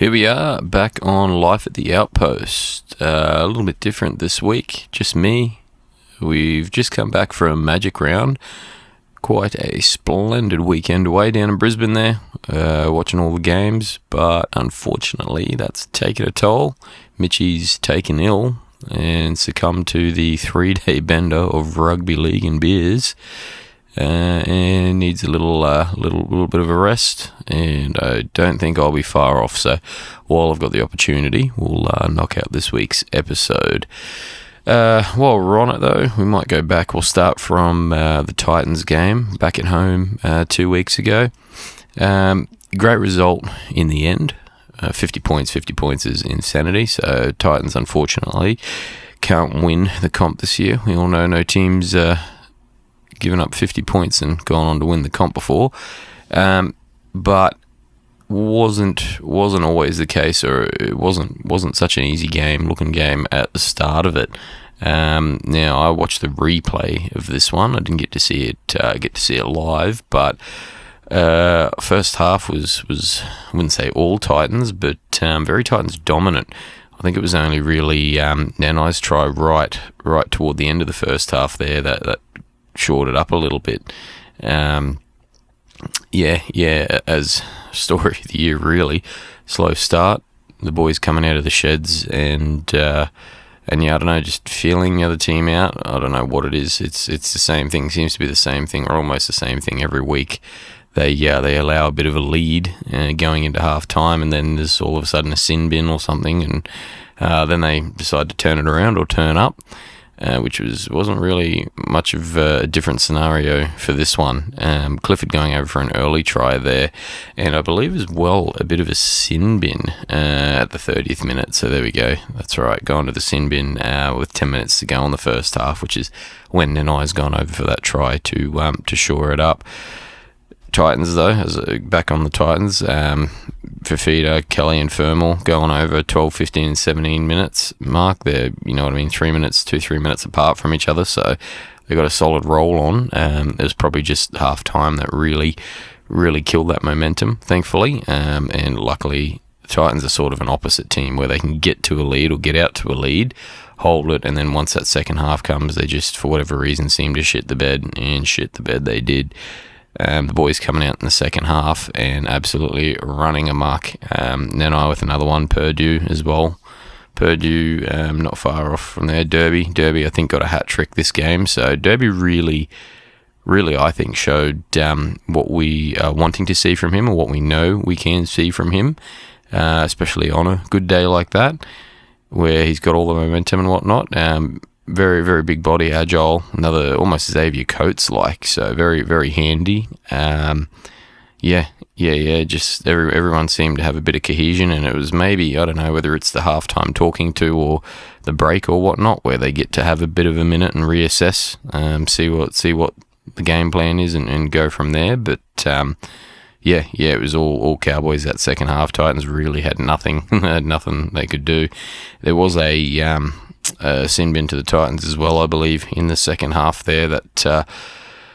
Here we are, back on Life at the Outpost. A little bit different this week, just me. We've just come back from Magic Round. Quite a splendid weekend away down in Brisbane there, watching all the games, but unfortunately that's taken a toll. Mitchie's taken ill and succumbed to the 3-day bender of rugby league and beers. And needs a little bit of a rest, and I don't think I'll be far off. So while I've got the opportunity, we'll knock out this week's episode. While we're on it though, we might go back. We'll start from the Titans game back at home 2 weeks ago. Great result in the end. 50 points is insanity. So Titans unfortunately can't win the comp this year. We all know no teams given up 50 points and gone on to win the comp before, but wasn't always the case, or it wasn't such an easy looking game at the start of it. Now I watched the replay of this one. I didn't get to see it live, but first half was I wouldn't say all Titans, but very Titans dominant. I think it was only really Nanai's try right toward the end of the first half there that shored it up a little bit. As story of the year, really slow start. The boys coming out of the sheds and I don't know, just feeling the other team out. I don't know what it is. It's the same thing. Seems to be the same thing, or almost the same thing every week. They allow a bit of a lead going into half time, and then there's all of a sudden a sin bin or something, and then they decide to turn it around or turn up. Which wasn't really much of a different scenario for this one. Clifford going over for an early try there, and I believe as well a bit of a sin bin at the 30th minute. So there we go. That's right, going to the sin bin with 10 minutes to go on the first half, which is when Nanai's gone over for that try to shore it up. Titans though, back on the Titans, Fafita, Kelly and Fermel going over 12, 15 and 17 minutes mark. They're, 3 minutes apart from each other, so they got a solid roll on. It was probably just half time that really killed that momentum, thankfully, and luckily the Titans are sort of an opposite team where they can get to a lead or get out to a lead, hold it, and then once that second half comes, they just for whatever reason seem to shit the bed, and shit the bed they did. The boys coming out in the second half and absolutely running amok. Nanai with another one, Purdue as well. Purdue not far off from there. Derby I think got a hat trick this game. So Derby really I think showed what we are wanting to see from him, or what we know we can see from him, especially on a good day like that where he's got all the momentum and whatnot. Very, very big body, agile, another almost Xavier Coates like, so very, very handy. Just everyone seemed to have a bit of cohesion, and it was maybe, I don't know whether it's the halftime talking to or the break or whatnot, where they get to have a bit of a minute and reassess, see what the game plan is and go from there. But it was all Cowboys that second half. Titans really had nothing they could do. There was a sin bin to the Titans as well, I believe, in the second half there that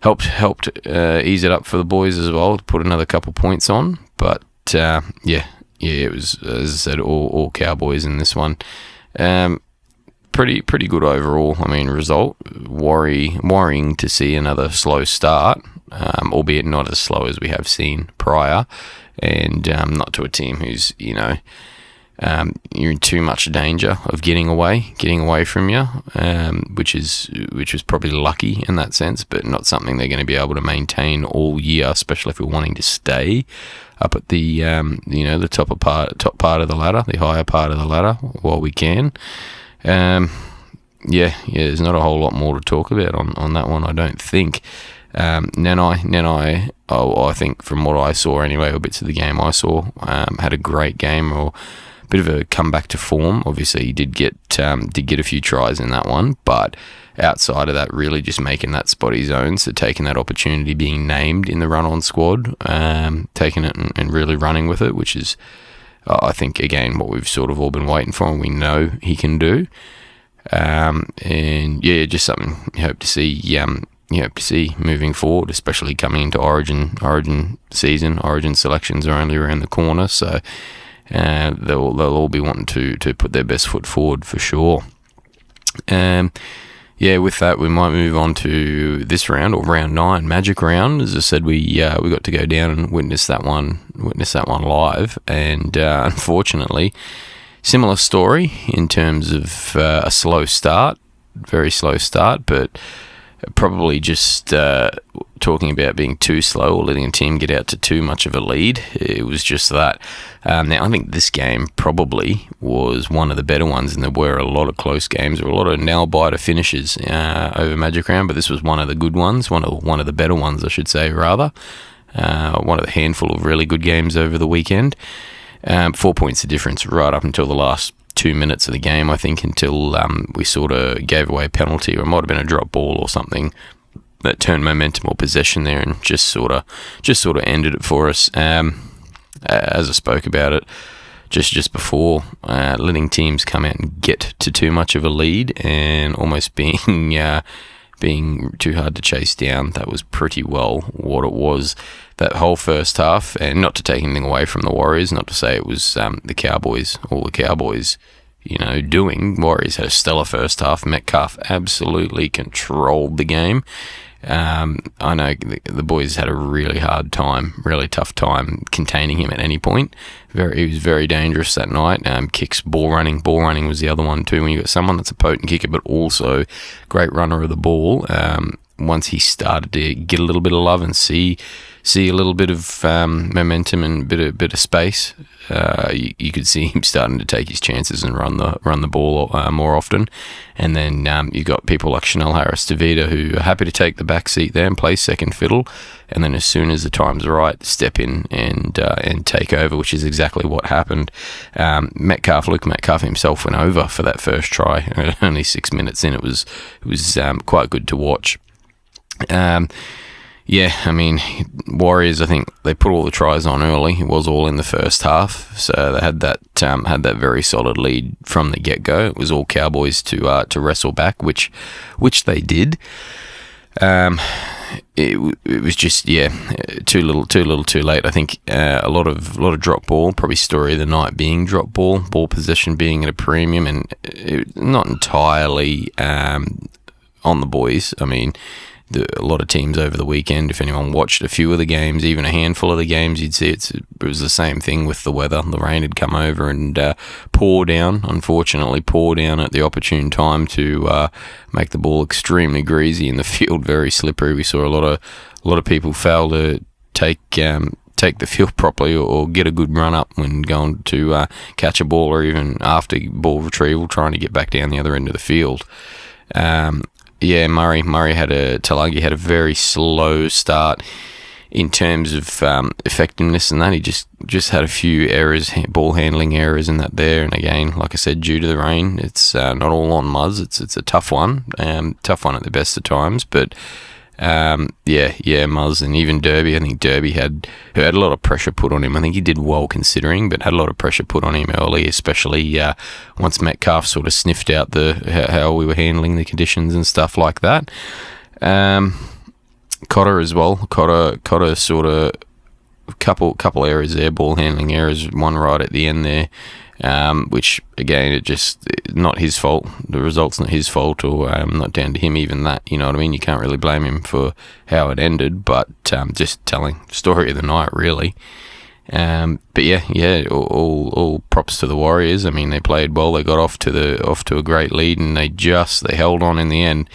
helped ease it up for the boys as well, to put another couple points on. But it was, as I said, all Cowboys in this one. Pretty good overall. I mean, result worrying to see another slow start, albeit not as slow as we have seen prior, and not to a team who's you're in too much danger of getting away from you, which was probably lucky in that sense, but not something they're going to be able to maintain all year, especially if we're wanting to stay up at the the top part of the ladder, the higher part of the ladder while we can. There's not a whole lot more to talk about on that one, I don't think. Nanai, I think from what I saw anyway, or bits of the game I saw, had a great game, or bit of a comeback to form. Obviously, he did get a few tries in that one, but outside of that, really just making that spot his own. So taking that opportunity, being named in the run-on squad, taking it and really running with it, which is, I think, again, what we've sort of all been waiting for, and we know he can do. Just something you hope to see moving forward, especially coming into Origin season. Origin selections are only around the corner, so they'll all be wanting to put their best foot forward for sure. With that, we might move on to this round, or round 9, Magic Round. As I said, we got to go down and witness that one live, and unfortunately, similar story in terms of a slow start, very slow start, but probably just talking about being too slow or letting a team get out to too much of a lead. It was just that. Now, I think this game probably was one of the better ones, and there were a lot of close games, or a lot of nail-biter finishes over Magic Round, but this was one of the good ones, one of the better ones, I should say, rather. One of the handful of really good games over the weekend. 4 points of difference right up until the last 2 minutes of the game, I think, until we sort of gave away a penalty, or it might have been a drop ball or something that turned momentum or possession there, and just sort of ended it for us. As I spoke about it just before, letting teams come out and get to too much of a lead and almost being too hard to chase down. That was pretty well what it was that whole first half. And not to take anything away from the Warriors, not to say it was the Cowboys, doing. Warriors had a stellar first half. Metcalf absolutely controlled the game. I know the boys had a really tough time containing him at any point. He was very dangerous that night. Kicks, ball running was the other one too. When you got someone that's a potent kicker, but also great runner of the ball. Once he started to get a little bit of love and see a little bit of momentum and a bit of space, you could see him starting to take his chances and run the ball more often. And then you got people like Chanel Harris-Tavita, who are happy to take the back seat there and play second fiddle, and then as soon as the time's right, step in and take over, which is exactly what happened. Luke Metcalf himself went over for that first try. Only 6 minutes in, it was quite good to watch. Warriors, I think they put all the tries on early. It was all in the first half, so they had that very solid lead from the get-go. It was all Cowboys to wrestle back, which they did. It was just too little too late. I think a lot of drop ball, probably story of the night being drop ball possession being at a premium, and not entirely on the boys. I mean, a lot of teams over the weekend, if anyone watched a few of the games, even a handful of the games, you'd see it was the same thing with the weather. The rain had come over and pour down at the opportune time to make the ball extremely greasy and the field very slippery. We saw a lot of people fail to take the field properly or get a good run up when going to catch a ball, or even after ball retrieval, trying to get back down the other end of the field. Murray had a very slow start in terms of effectiveness, and that he just had a few errors, ball handling errors in that there. And again, like I said, due to the rain, it's not all on Muzz. It's a tough one at the best of times. But Muzz and even Derby. I think Derby had a lot of pressure put on him. I think he did well considering, but had a lot of pressure put on him early, especially once Metcalf sort of sniffed out how we were handling the conditions and stuff like that. Cotter as well. Cotter sort of couple errors there, ball handling errors, one right at the end there. Which again, it just not his fault. The result's not his fault, or not down to him. Even that, you know what I mean. You can't really blame him for how it ended, but just telling story of the night, really. All props to the Warriors. I mean, they played well. They got off to a great lead, and they held on in the end.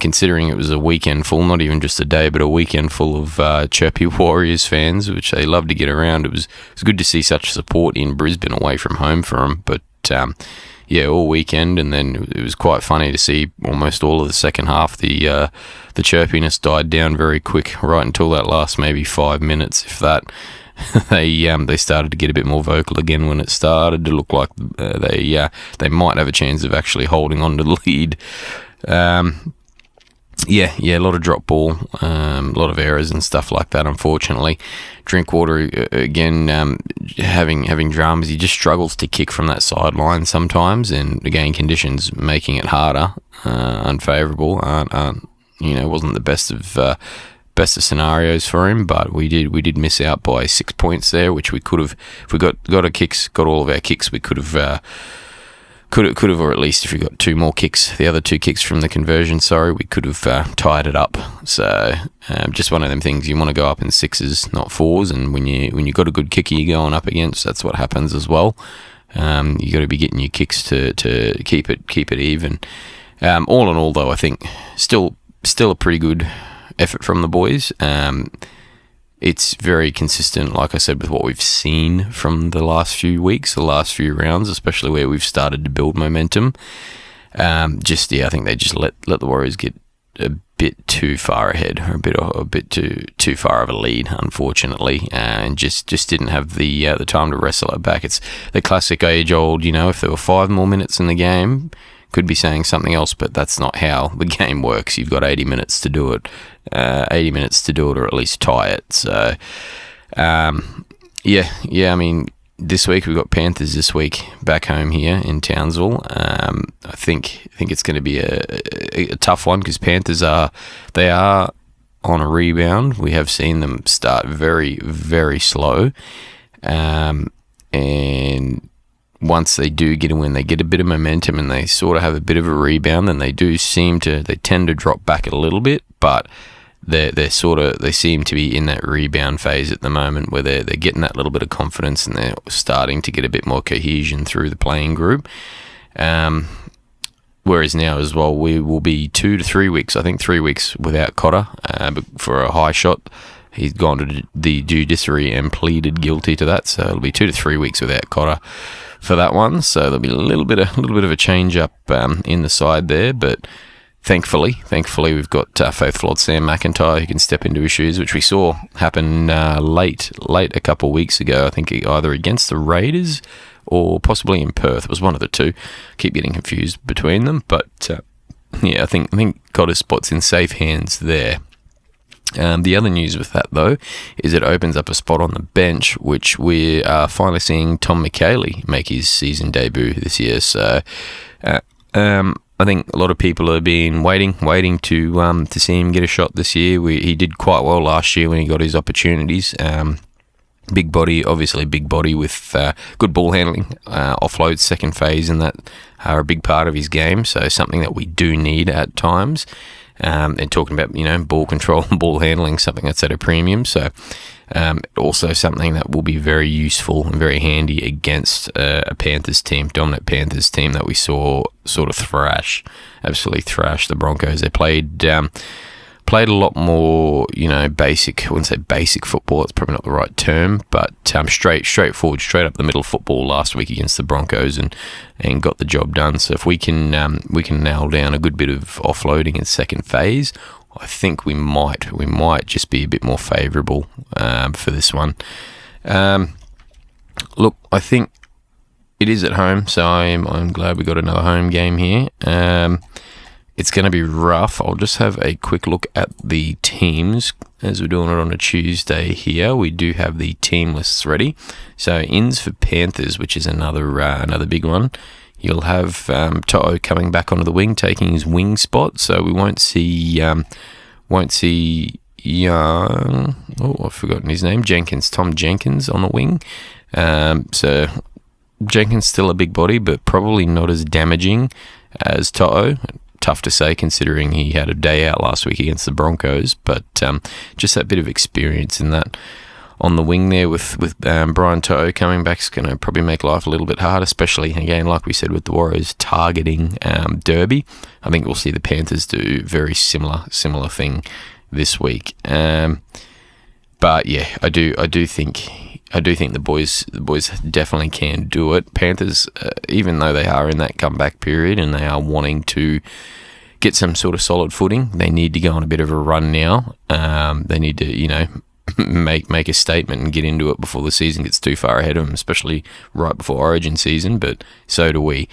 Considering it was a weekend full, not even just a day, but a weekend full of chirpy Warriors fans, which they love to get around. It was good to see such support in Brisbane away from home for them. But all weekend, and then it was quite funny to see almost all of the second half. The chirpiness died down very quick, right until that last maybe 5 minutes, if that. They started to get a bit more vocal again when it started to look like they might have a chance of actually holding on to the lead. A lot of drop ball, a lot of errors and stuff like that, unfortunately. Drinkwater, again, having dramas. He just struggles to kick from that sideline sometimes, and again, conditions making it harder, unfavourable, wasn't the best of scenarios for him, but we did miss out by 6 points there, which we could have, if we got all of our kicks, we could have, or at least if we got 2 more kicks, the other 2 kicks from the conversion, we could have tied it up. So just one of them things, you want to go up in 6s, not 4s, and when you got a good kicker you're going up against, that's what happens as well. You got to be getting your kicks to keep it even. All in all, though, I think still a pretty good effort from the boys. It's very consistent, like I said, with what we've seen from the last few weeks, the last few rounds, especially where we've started to build momentum. I think they just let the Warriors get a bit too far ahead, or a bit too far of a lead, unfortunately, and just didn't have the time to wrestle it back. It's the classic age-old, if there were 5 more minutes in the game, could be saying something else, but that's not how the game works. You've got 80 minutes to do it, or at least tie it. So, I mean, this week we've got Panthers this week back home here in Townsville. I think it's going to be a tough one, because Panthers are on a rebound. We have seen them start very, very slow, and once they do get a win, they get a bit of momentum and they sort of have a bit of a rebound, and they tend to drop back a little bit, but they seem to be in that rebound phase at the moment, where they're getting that little bit of confidence and they're starting to get a bit more cohesion through the playing group. Whereas now as well, we will be 2 to 3 weeks, I think 3 weeks without Cotter, for a high shot. He's gone to the judiciary and pleaded guilty to that, so it'll be 2 to 3 weeks without Cotter for that one. So there'll be a little bit of a change up in the side there, but thankfully we've got faithful old Sam McIntyre who can step into his shoes, which we saw happen late a couple of weeks ago. I think either against the Raiders or possibly in Perth. It was one of the two. Keep getting confused between them, but I think got his spots in safe hands there. The other news with that, though, is it opens up a spot on the bench, which we are finally seeing Tom McKaylee make his season debut this year. So I think a lot of people have been waiting to see him get a shot this year. He did quite well last year when he got his opportunities. Big body with good ball handling, offload second phase, and that are a big part of his game. So something that we do need at times. And talking about, ball control and ball handling, something that's at a premium. So also something that will be very useful and very handy against a dominant Panthers team that we saw sort of absolutely thrash the Broncos. They played a lot more, basic. I wouldn't say basic football, it's probably not the right term, but straightforward, straight up the middle football last week against the Broncos, and got the job done. So if we can nail down a good bit of offloading in second phase, I think we might just be a bit more favourable for this one. Look, I think it is at home, so I'm glad we got another home game here. It's going to be rough. I'll just have a quick look at the teams as we're doing it on a Tuesday here. We do have the team lists ready. So ins for Panthers, which is another big one. You'll have To'o coming back onto the wing, taking his wing spot. So we won't see Young. Oh, I've forgotten his name. Tom Jenkins on the wing. So Jenkins still a big body, but probably not as damaging as To'o. Tough to say considering he had a day out last week against the Broncos, but just that bit of experience in that on the wing there with Brian To'o coming back is going to probably make life a little bit hard, especially, again, like we said, with the Warriors targeting Derby. I think we'll see the Panthers do very similar thing this week. But yeah, I do think the boys definitely can do it. Panthers, even though they are in that comeback period and they are wanting to get some sort of solid footing, they need to go on a bit of a run now. They need to, make a statement and get into it before the season gets too far ahead of them, especially right before Origin season, but so do we.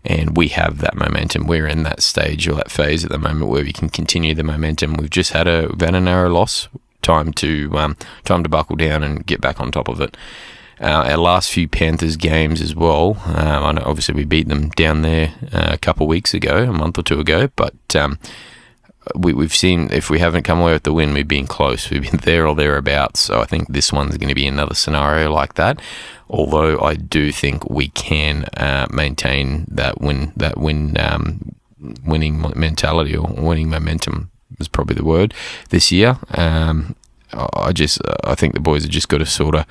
And we have that momentum. We're in that stage or that phase at the moment where we can continue the momentum. We've just had a narrow loss. Time to buckle down and get back on top of it. Our last few Panthers games as well, I know obviously we beat them down there a couple of weeks ago, a month or two ago, but we've seen, if we haven't come away with the win, we've been close. We've been there or thereabouts. So I think this one's going to be another scenario like that. Although I do think we can maintain winning mentality, or winning momentum is probably the word this year. I think the boys have just got to sort of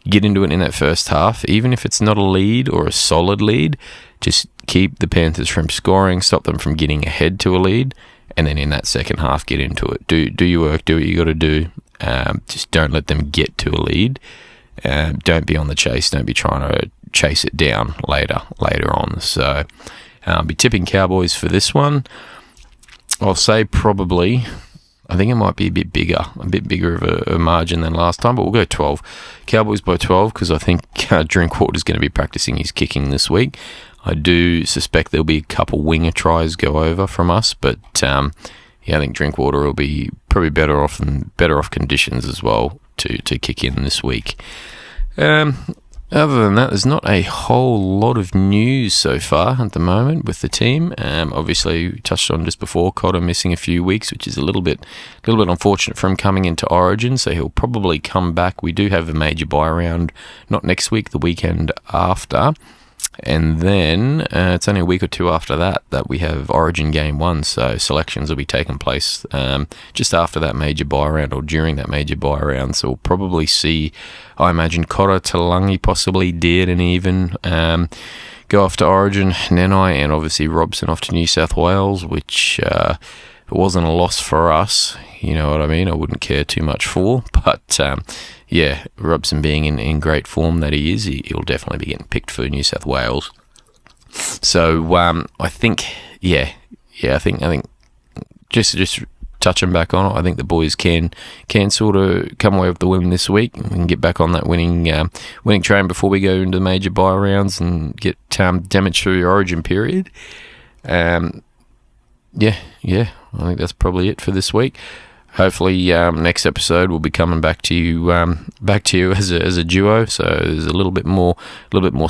get into it in that first half, even if it's not a lead or a solid lead. Just keep the Panthers from scoring, stop them from getting ahead to a lead, and then in that second half, get into it. Do your work, do what you got to do. Just don't let them get to a lead. Don't be on the chase. Don't be trying to chase it down later on. So I'll be tipping Cowboys for this one. I'll say probably, I think it might be a bit bigger of a margin than last time, but we'll go 12. Cowboys by 12, because I think Drinkwater's going to be practicing his kicking this week. I do suspect there'll be a couple winger tries go over from us, but I think Drinkwater will be probably better off conditions as well to kick in this week. Other than that, there's not a whole lot of news so far at the moment with the team. Obviously, we touched on just before, Cotter missing a few weeks, which is a little bit unfortunate for him coming into Origin, so he'll probably come back. We do have a major buy round, not next week, the weekend after. And then it's only a week or two after that we have Origin Game 1, so selections will be taking place just after that major buy round or during that major buy round. So we'll probably see, I imagine, Cotter, Talangi, possibly Deard and even go off to Origin, Nenai, and obviously Robson off to New South Wales, which it wasn't a loss for us, you know what I mean? I wouldn't care too much for, but Robson being in great form that he is, he'll definitely be getting picked for New South Wales. So I think just touching back on it, I think the boys can sort of come away with the win this week and get back on that winning train before we go into the major buy rounds and get damage through the Origin period. I think that's probably it for this week. Hopefully, next episode we'll be coming back to you as a duo. So there's a little bit more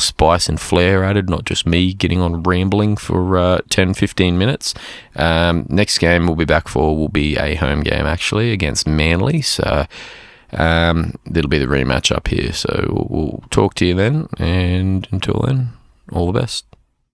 spice and flair added, not just me getting on rambling for 10-15 minutes. Next game we'll be back for will be a home game actually against Manly. So it'll be the rematch up here. So we'll talk to you then, and until then, all the best.